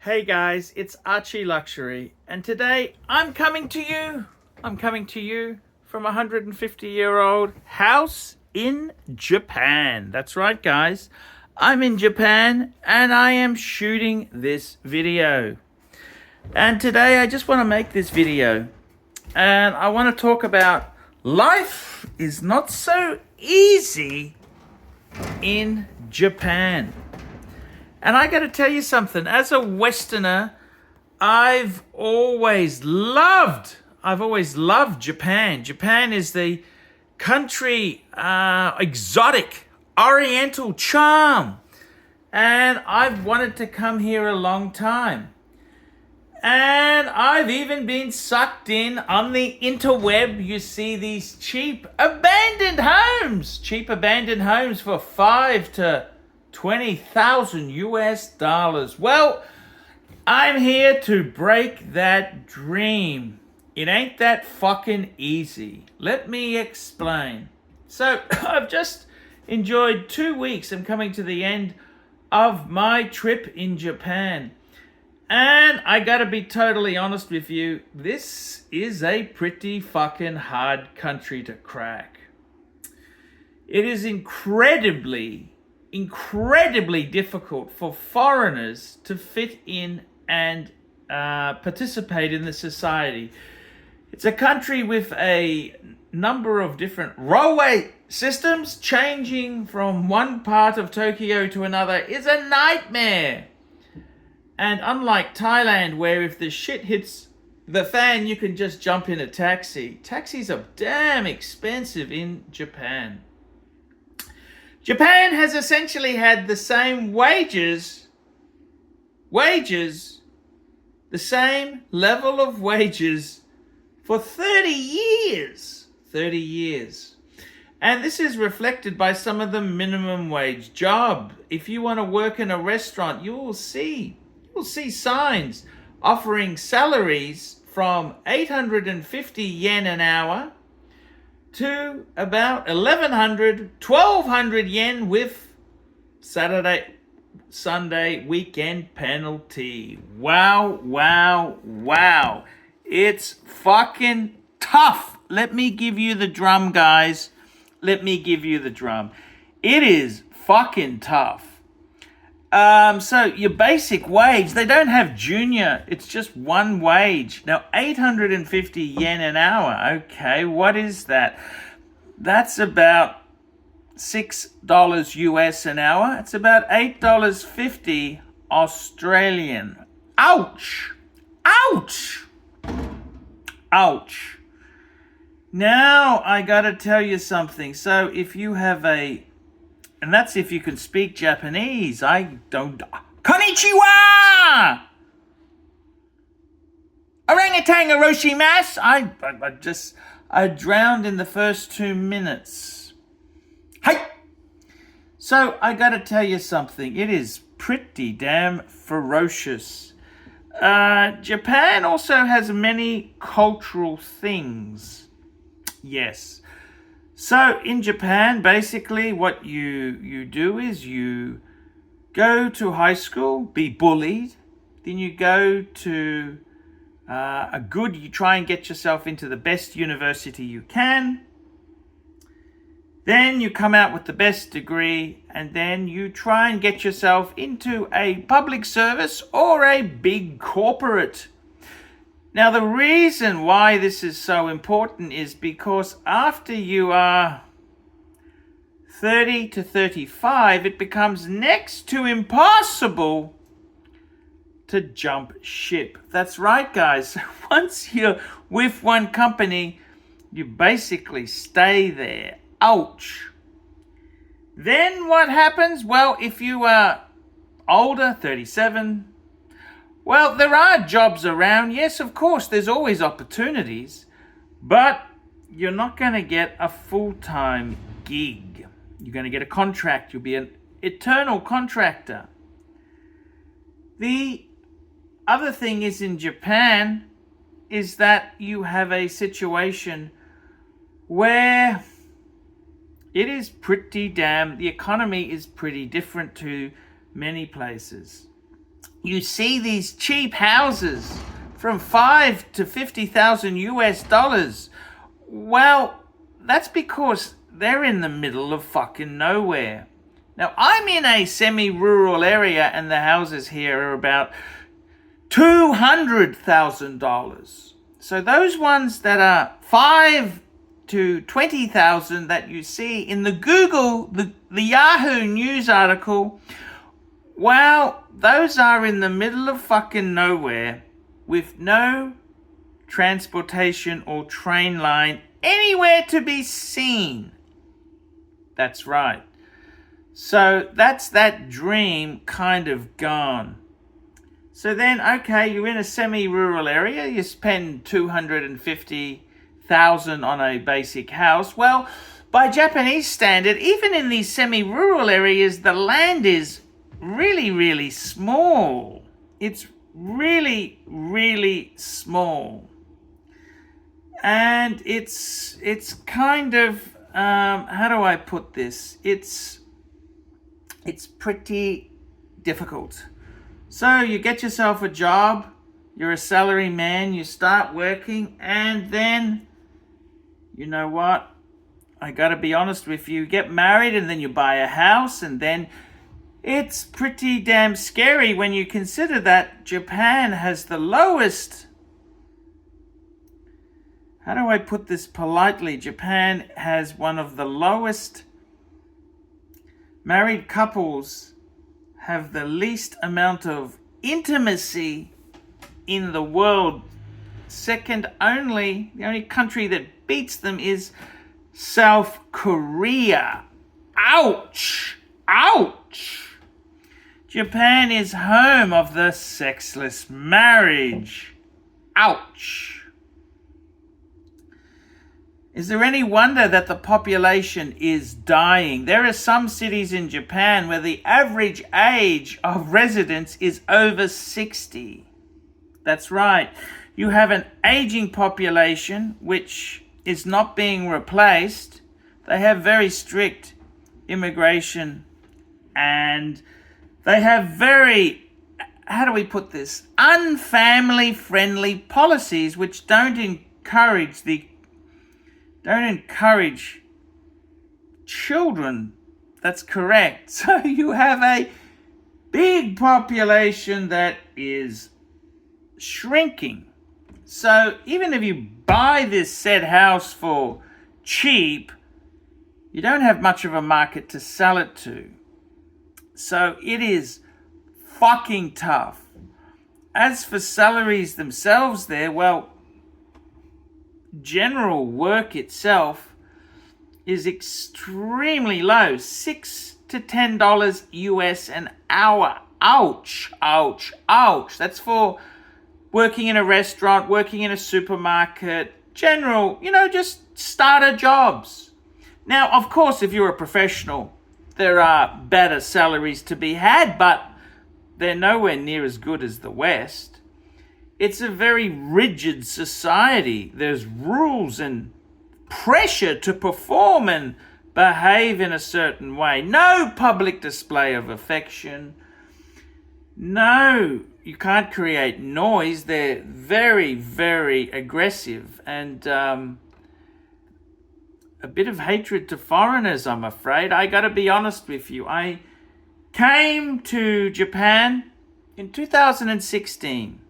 Hey guys, it's ARCHIELUXURY, and today I'm coming to you from a 150-year-old house in Japan. That's right guys, I'm in Japan and I am shooting this video. And today I just want to make this video and I want to talk about life is not so easy in Japan. And I got to tell you something, as a Westerner, I've always loved Japan. Japan is the country, exotic, oriental charm. And I've wanted to come here a long time. And I've even been sucked in on the interweb. You see these cheap abandoned homes for $5,000 to $20,000. Well, I'm here to break that dream. It ain't that fucking easy. Let me explain. So, I've just enjoyed 2 weeks. I'm coming to the end of my trip in Japan. And I gotta be totally honest with you, this is a pretty fucking hard country to crack. It is incredibly difficult for foreigners to fit in and participate in the society. It's a country with a number of different railway systems. Changing from one part of Tokyo to another is a nightmare. And unlike Thailand, where if the shit hits the fan, you can just jump in a taxi. Taxis are damn expensive in Japan. Japan has essentially had the same wages, the same level of wages for 30 years. 30 years. And this is reflected by some of the minimum wage job. If you want to work in a restaurant, you will see signs offering salaries from 850 yen an hour to about 1,100 yen with Saturday, Sunday weekend penalty. Wow. It's fucking tough. Let me give you the drum, guys. Let me give you the drum. It is fucking tough. So your basic wage, they don't have junior, it's just one wage. Now, 850 yen an hour, okay, what is that? That's about $6 US an hour. It's about $8.50 Australian. Ouch! Now, I gotta tell you something. So, if you have and that's if you can speak Japanese. I don't... Konnichiwa! Orangutan aroshimasu! I drowned in the first 2 minutes. Hey! So, I gotta tell you something. It is pretty damn ferocious. Japan also has many cultural things. Yes. So in Japan, basically what you do is you go to high school, be bullied, then you go to you try and get yourself into the best university you can, then you come out with the best degree, and then you try and get yourself into a public service or a big corporate. Now, the reason why this is so important is because after you are 30 to 35, it becomes next to impossible to jump ship. That's right, guys. Once you're with one company, you basically stay there. Ouch. Then what happens? Well, if you are older, 37, well, there are jobs around. Yes, of course, there's always opportunities. But you're not going to get a full-time gig. You're going to get a contract. You'll be an eternal contractor. The other thing is in Japan is that you have a situation where the economy is pretty different to many places. you see these cheap houses from 5 to 50,000 US dollars. Well, that's because they're in the middle of fucking nowhere. Now, I'm in a semi-rural area and the houses here are about $200,000. So those ones that are 5 to 20,000 that you see in the Google, the Yahoo News article, well, those are in the middle of fucking nowhere with no transportation or train line anywhere to be seen. That's right. So that's that dream kind of gone. So then, okay, you're in a semi-rural area, you spend 250,000 on a basic house. Well, by Japanese standard, even in these semi-rural areas, the land is really, really small. It's really, really small. And it's kind of, how do I put this? It's pretty difficult. So you get yourself a job, you're a salary man, you start working, and then, you know what? I gotta be honest with you, get married and then you buy a house, and then it's pretty damn scary when you consider that Japan has the lowest, how do I put this politely? Japan has one of the lowest, married couples have the least amount of intimacy in the world. Second only, the only country that beats them is South Korea. Ouch! Ouch! Japan is home of the sexless marriage. Ouch! Is there any wonder that the population is dying? There are some cities in Japan where the average age of residents is over 60. That's right. You have an aging population which is not being replaced. They have very strict immigration and they have very, how do we put this, unfamily friendly policies which don't encourage children. That's correct. So you have a big population that is shrinking. So even if you buy this said house for cheap, you don't have much of a market to sell it to. So it is fucking tough. As for salaries themselves there, well, general work itself is extremely low, $6 to $10 US an hour. Ouch, ouch, ouch. That's for working in a restaurant, working in a supermarket, general, just starter jobs. Now, of course, if you're a professional, there are better salaries to be had, but they're nowhere near as good as the West. It's a very rigid society. There's rules and pressure to perform and behave in a certain way. No public display of affection. No, you can't create noise. They're very, very aggressive and a bit of hatred to foreigners, I'm afraid. I got to be honest with you. I came to Japan in 2016.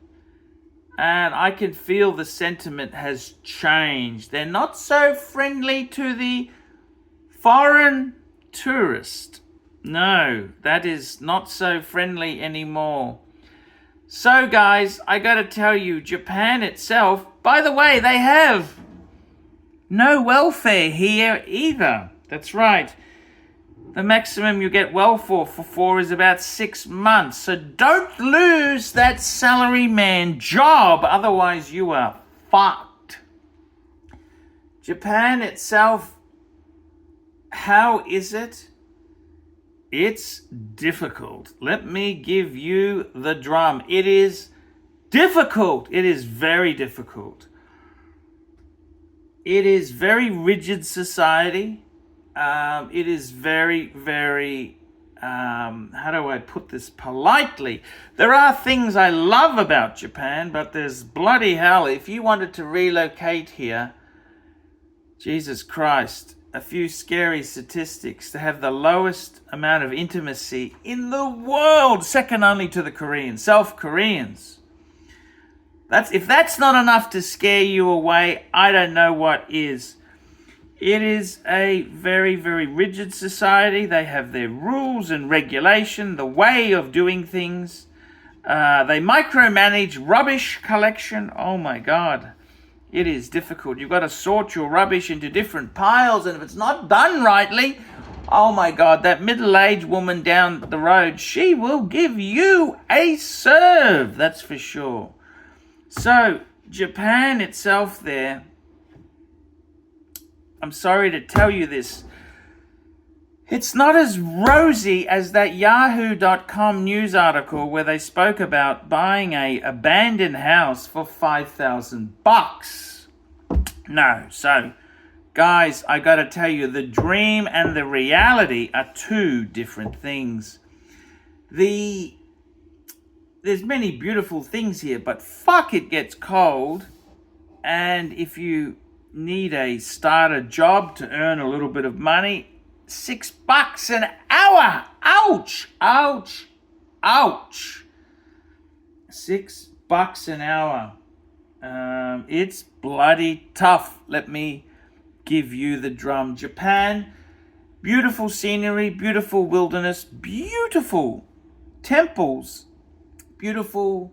And I can feel the sentiment has changed. They're not so friendly to the foreign tourist. No, that is not so friendly anymore. So guys, I gotta tell you, Japan itself, by the way, they have no welfare here either. That's right. The maximum you get welfare for is about 6 months. So don't lose that salaryman job. Otherwise, you are fucked. Japan itself, how is it? It's difficult. Let me give you the drum. It is difficult. It is very difficult. It is very rigid society. It is very, very how do I put this politely? There are things I love about Japan, but there's bloody hell. If you wanted to relocate here, Jesus Christ, a few scary statistics. To have the lowest amount of intimacy in the world, second only to the Koreans, South Koreans. If that's not enough to scare you away, I don't know what is. It is a very, very rigid society. They have their rules and regulation, the way of doing things. They micromanage rubbish collection. Oh my God. It is difficult. You've got to sort your rubbish into different piles, and if it's not done rightly, oh my God, that middle-aged woman down the road, she will give you a serve, that's for sure. So, Japan itself there, I'm sorry to tell you this, it's not as rosy as that yahoo.com news article where they spoke about buying a abandoned house for $5,000. No, so guys, I got to tell you, the dream and the reality are two different things. There's many beautiful things here, but fuck, it gets cold. And if you need a starter job to earn a little bit of money, $6 an hour. Ouch, ouch, ouch. $6 an hour. It's bloody tough. Let me give you the drum. Japan, beautiful scenery, beautiful wilderness, beautiful temples, beautiful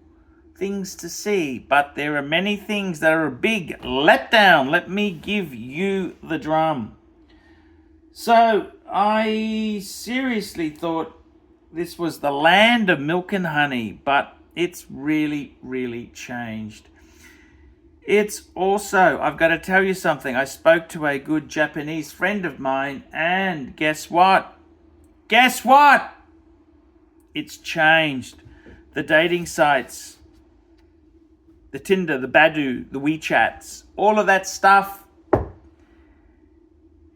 things to see. But there are many things that are a big letdown. Let me give you the drum. So I seriously thought this was the land of milk and honey, but it's really, really changed. It's also, I've got to tell you something. I spoke to a good Japanese friend of mine, and guess what? Guess what? It's changed. The dating sites, the Tinder, the Badoo, the WeChats, all of that stuff.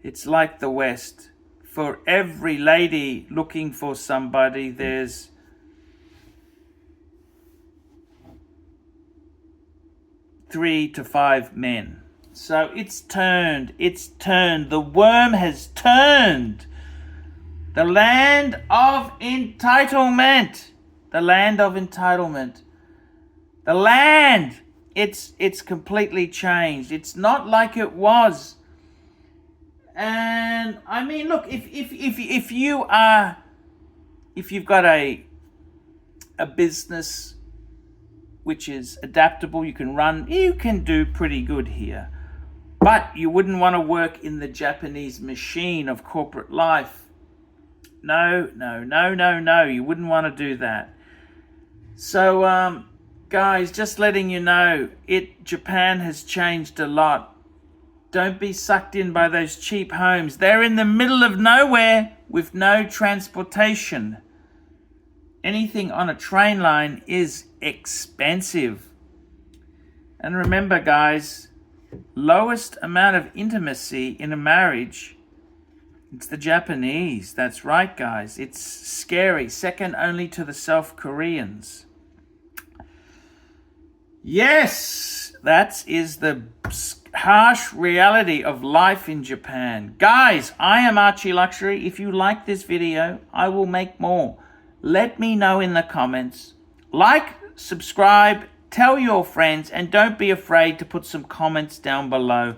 It's like the West. For every lady looking for somebody, there's 3 to 5 men. So it's turned. The worm has turned. The land of entitlement. The land of entitlement. The land. It's completely changed. It's not like it was. And I mean, look, if you've got a business which is adaptable, you can do pretty good here. But you wouldn't want to work in the Japanese machine of corporate life. No, you wouldn't want to do that. So guys, just letting you know, Japan has changed a lot. Don't be sucked in by those cheap homes. They're in the middle of nowhere with no transportation. Anything on a train line is expensive. And remember, guys, lowest amount of intimacy in a marriage, it's the Japanese. That's right, guys. It's scary. Second only to the South Koreans. Yes, that is the harsh reality of life in Japan. Guys, I am Archie Luxury. If you like this video, I will make more. Let me know in the comments. Like, subscribe, tell your friends, and don't be afraid to put some comments down below.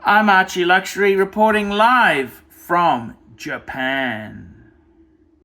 I'm Archie Luxury, reporting live from Japan.